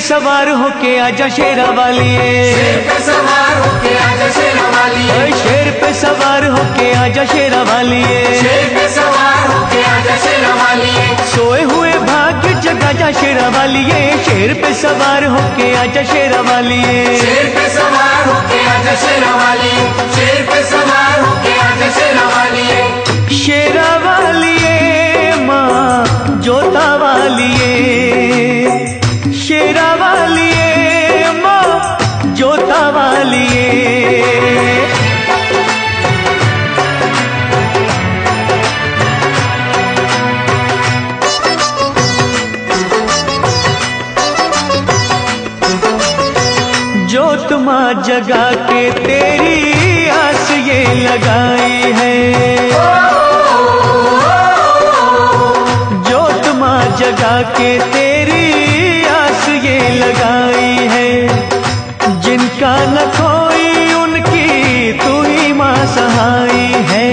सवार होके आजा शेरा वालिए, शेर पे सवार होके आजा शेरा वालिए, शेर पे सवार होके आजा शेरा वालिए, शेर पे सवार होके आजा शेरा वालिए, सोए हुए भाग्य जगा जा शेरा वालिए, शेर पे सवार होके आजा शेरा वालिए, शेर पे सवार होके आजा शेरा वालिए, शेर पे सवार होके आजा शेरा वालिए, शेरा वालिए माँ जोता वालिए, शेरा वालिए माँ जोता वालिए। जोत माँ जगा के तेरी आस ये लगाई है, जोत माँ जगा के तेरी आस ये लगाई है, जिनका न कोई उनकी तू ही माँ सहाई है,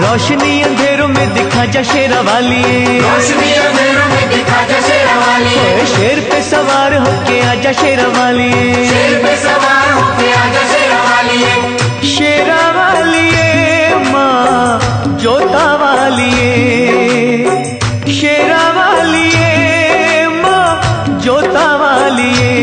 रोशनी अंधेरों में दिखा जा शेरा वालिए, रोशनी अंधेरों में दिखा जा शेरा वालिए, शेर पे सवार होके आजा शेरा वालिए, शेर पे सवार होके आजा शेरा वालिए, शेरा वालिए माँ जोता वालिए, शेरा वालिए माँ जोता वालिए।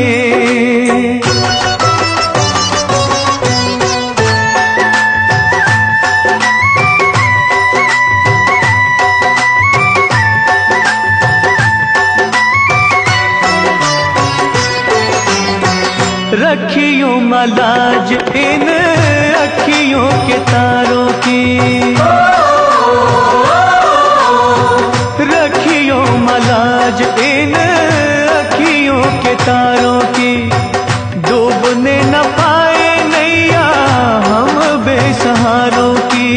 रखियों मलाज इन अखियों के तारों की, रखियों मलाज इन अखियों के तारों की, डूबने न पाए नैया हम बेसहारों की,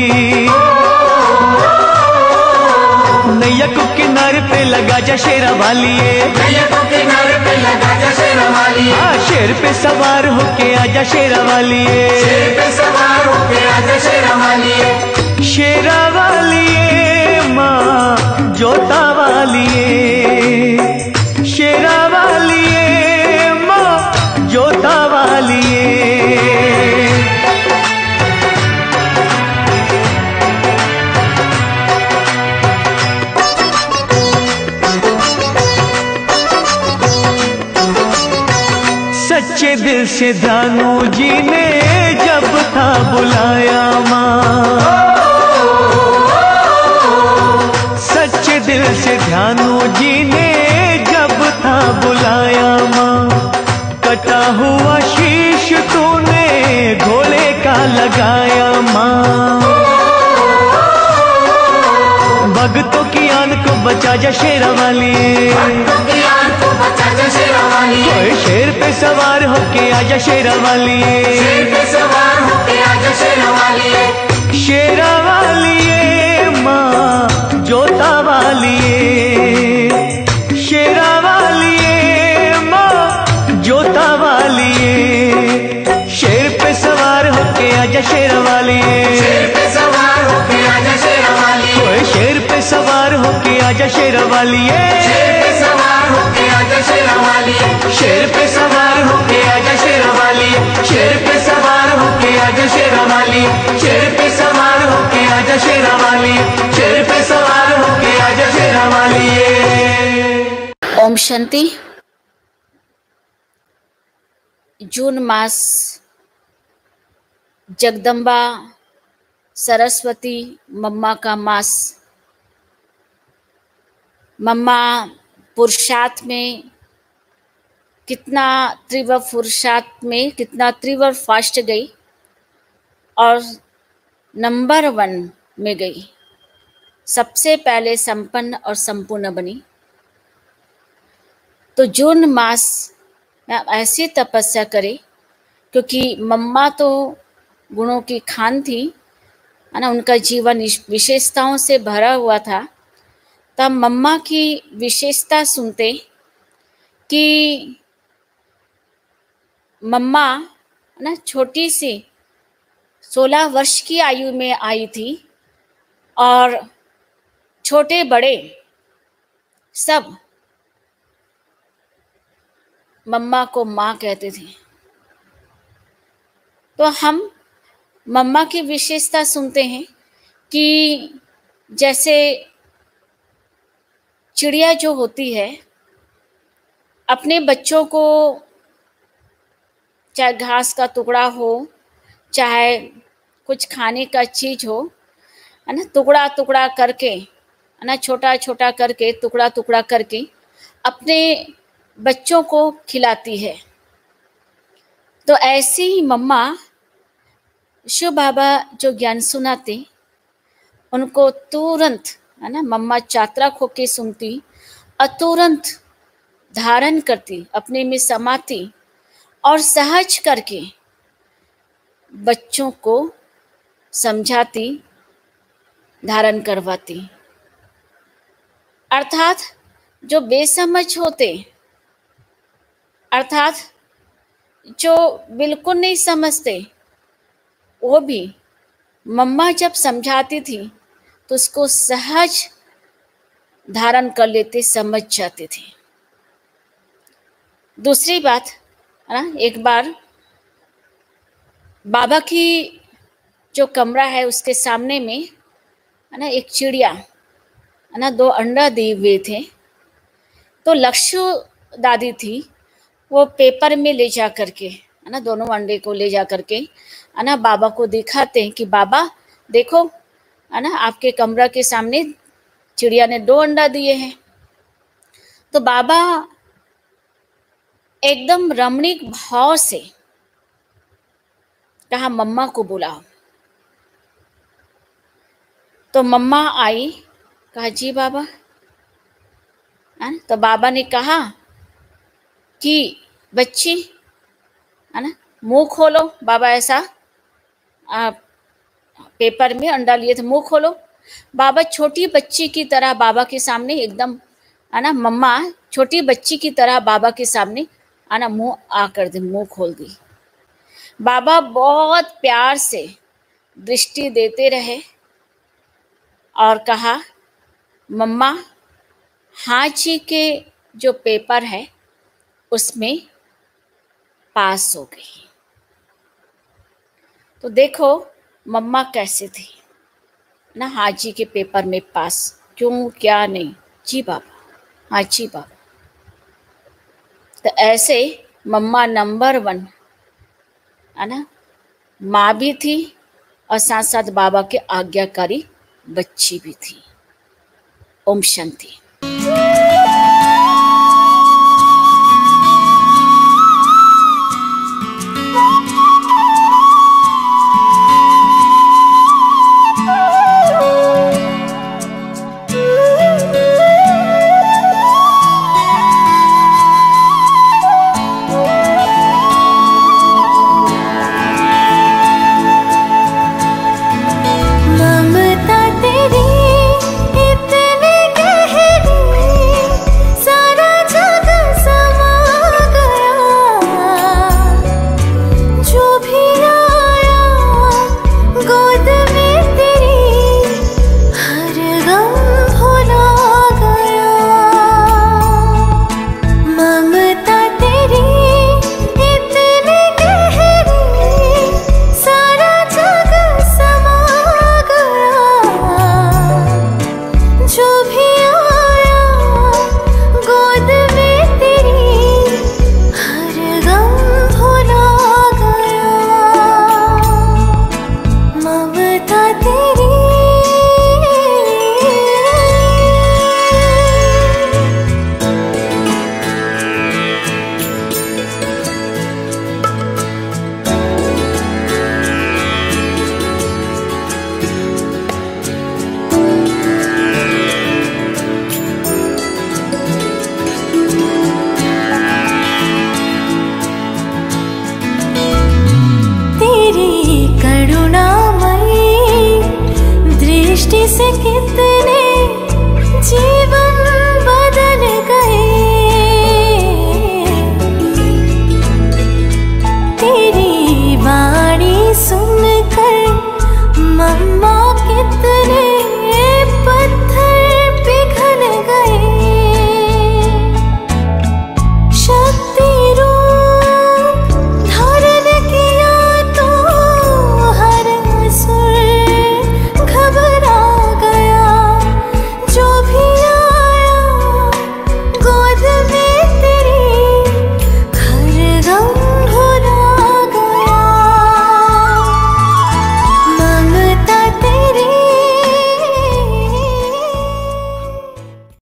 नैया को किनारे पे लगा जा शेरा वालिए, नैया को किनारे पे लगा जा शेरा वालिए, शेर पे सवार होके आजा शेरा वालिए, शेर पे सवार होके आजा शेरा वालिए, शेरा वालिए माँ जोता वालिए, शेरा वालिए माँ जोता वालिए। सच्चे दिल से दानू जी ने जब था बुलाया माँ, सच्चे दिल से ध्यानू जी ने जब था बुलाया माँ, कटा हुआ शीश तूने घोड़े का लगाया माँ, भक्तों की आन को बचा जा शेरा वालिए, भक्तों की आन को बचा जा शेरा वालिए, शेर पे सवार होके आजा शेरा वालिए, शेर पे सवार होके आजा शेरा वालिए, शेरा वालिए माँ जोता वालिए, शेरा वालिए माँ जोता वालिए, शेर पे सवार होके आजा शेरा वालिए, शेर पे सवार होके आजा शेरा वालिए, शेर पे सवार होके आजा शेरा वालिए, शेर पे सवार होके आजा शेरा वालिए, शेर पे सवार होके आजा शेरा वालिए, शेर पे सवार होके आजा शेरा वालिए, शेर पे सवार होके आजा शेरा वालिए, शेर पे सवार होके आजा शेरा वालिए। ओम शांति। जून मास जगदम्बा सरस्वती मम्मा का मास। मम्मा पुरुषार्थ में कितना तीव्र, पुरुषार्थ में कितना तीव्र फास्ट गई और नंबर 1 में गई, सबसे पहले संपन्न और संपूर्ण बनी। तो जून मास में आप ऐसी तपस्या करें, क्योंकि मम्मा तो गुणों की खान थी, है ना, उनका जीवन विशेषताओं से भरा हुआ था। तब मम्मा की विशेषता सुनते कि मम्मा ना छोटी सी 16 वर्ष की आयु में आई थी और छोटे बड़े सब मम्मा को माँ कहते थे। तो हम मम्मा की विशेषता सुनते हैं कि जैसे चिड़िया जो होती है अपने बच्चों को, चाहे घास का टुकड़ा हो, चाहे कुछ खाने का चीज हो, है ना, टुकड़ा टुकड़ा करके, है ना, छोटा छोटा करके, टुकड़ा टुकड़ा करके अपने बच्चों को खिलाती है। तो ऐसी ही मम्मा शिव बाबा जो ज्ञान सुनाते, उनको तुरंत, है ना, मम्मा चातरक होके सुनती और तुरंत धारण करती, अपने में समाती और सहज करके बच्चों को समझाती, धारण करवाती। अर्थात जो बेसमझ होते, अर्थात जो बिल्कुल नहीं समझते, वो भी मम्मा जब समझाती थी तो उसको सहज धारण कर लेते, समझ जाते थे। दूसरी बात, है ना, एक बार बाबा की जो कमरा है उसके सामने में, है ना, एक चिड़िया, है ना, 2 अंडा दिए हुए थे। तो लक्ष्य दादी थी, वो पेपर में ले जा करके, है ना, दोनों अंडे को ले जा करके, है ना, बाबा को दिखाते हैं कि बाबा देखो, है ना, आपके कमरा के सामने चिड़िया ने 2 अंडा दिए हैं। तो बाबा एकदम रमणीक भाव से कहा मम्मा को बुलाओ। तो मम्मा आई, कहा जी बाबा, है ना। तो बाबा ने कहा कि बच्ची, है ना, मुंह खोलो। बाबा ऐसा पेपर में अंडा लिए थे, मुंह खोलो। बाबा छोटी बच्ची की तरह बाबा के सामने एकदम, है ना, मम्मा छोटी बच्ची की तरह बाबा के सामने, है ना, मुंह आकर दी, मुंह खोल दी। बाबा बहुत प्यार से दृष्टि देते रहे और कहा मम्मा, हाँ जी के जो पेपर है उसमें पास हो गई। तो देखो मम्मा कैसे थी ना, हाँ जी के पेपर में पास, क्यों, क्या नहीं, जी बाबा, हाँ जी बाबा। तो ऐसे मम्मा नंबर 1, है ना, माँ भी थी और साथ साथ बाबा के आज्ञाकारी बच्ची भी थी। ओम शांति। से कितने जीवन बदल गए, तेरी वाणी सुनकर मम्मा